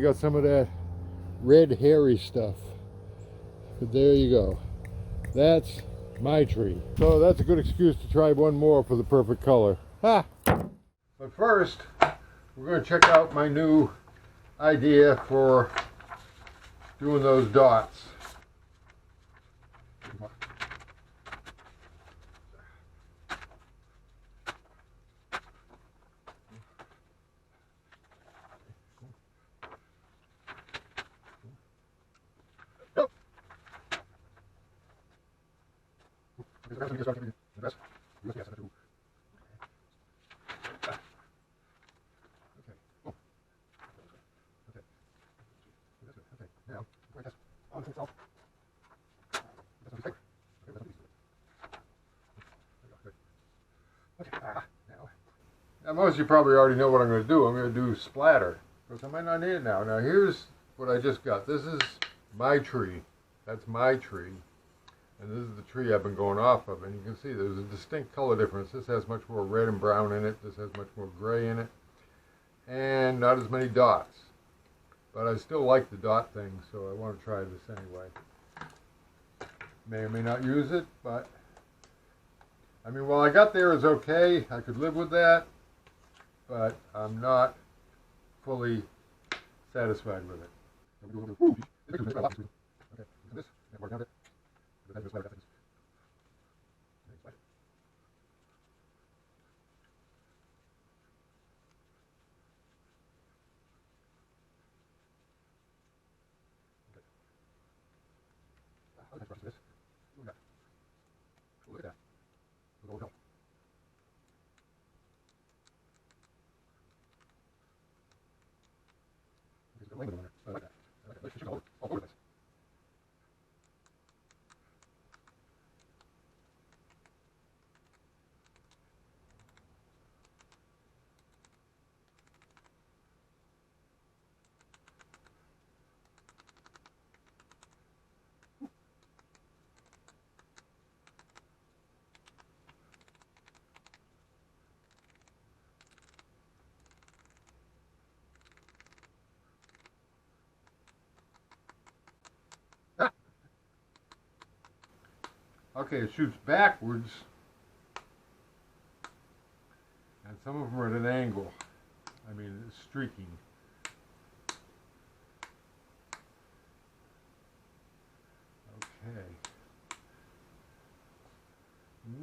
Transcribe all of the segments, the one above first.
got some of that red hairy stuff. But there you go. That's my tree. So that's a good excuse to try one more for the perfect color. Ha! But first, we're going to check out my new idea for doing those dots. Now most of you probably already know what I'm going to do. I'm going to do splatter, because I might not need it now. Now here's what I just got. This is my tree. That's my tree. And this is the tree I've been going off of. And you can see there's a distinct color difference. This has much more red and brown in it. This has much more gray in it. And not as many dots. But I still like the dot thing, so I want to try this anyway. May or may not use it, but I mean, what I got there is okay. I could live with that, but I'm not fully satisfied with it. Okay, it shoots backwards, and some of them are at an angle. I mean, it's streaking. Okay.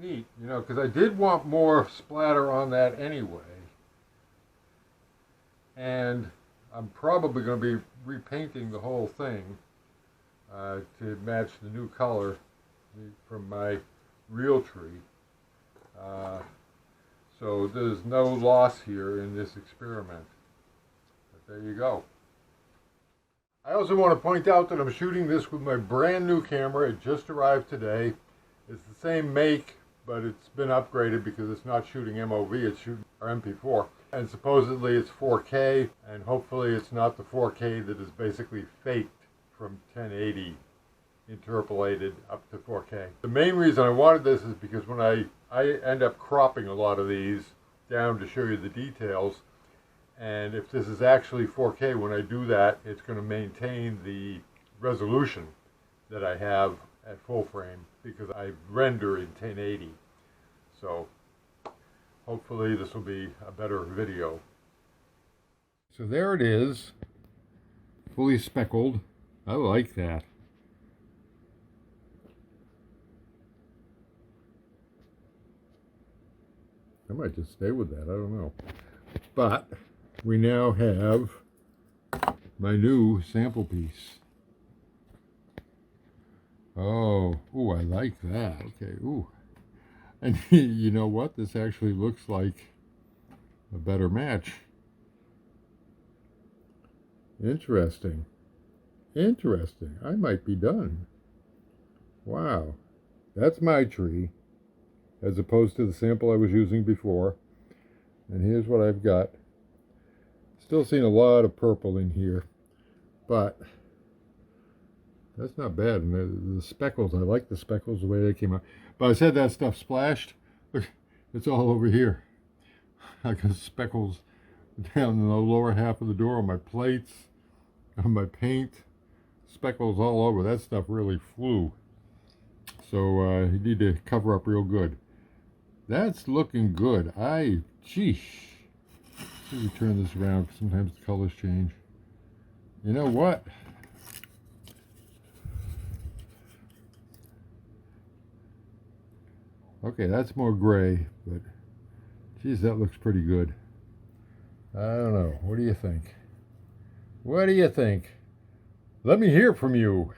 Neat, you know, because I did want more splatter on that anyway. And I'm probably going to be repainting the whole thing to match the new color from my real tree. So there's no loss here in this experiment. But there you go. I also want to point out that I'm shooting this with my brand new camera. It just arrived today. It's the same make, but it's been upgraded because it's not shooting MOV, it's shooting MP4. And supposedly it's 4K, and hopefully it's not the 4K that is basically faked from 1080. Interpolated up to 4K. The main reason I wanted this is because when I end up cropping a lot of these down to show you the details, and if this is actually 4K, when I do that, it's going to maintain the resolution that I have at full frame because I render in 1080. So hopefully this will be a better video. So there it is, fully speckled. I like that. I might just stay with that, I don't know. But we now have my new sample piece. Oh, ooh, I like that. Okay, ooh. And you know what? This actually looks like a better match. Interesting. Interesting. I might be done. Wow. That's my tree, as opposed to the sample I was using before. And here's what I've got. Still seeing a lot of purple in here, but that's not bad. And the speckles, I like the speckles the way they came out. But I said that stuff splashed. Look, it's all over here. I got speckles down in the lower half of the door on my plates, on my paint. Speckles all over. That stuff really flew. So you need to cover up real good. That's looking good. Sheesh. Let me turn this around. Sometimes the colors change. You know what? Okay, that's more gray, but geez, that looks pretty good. I don't know. What do you think? What do you think? Let me hear from you.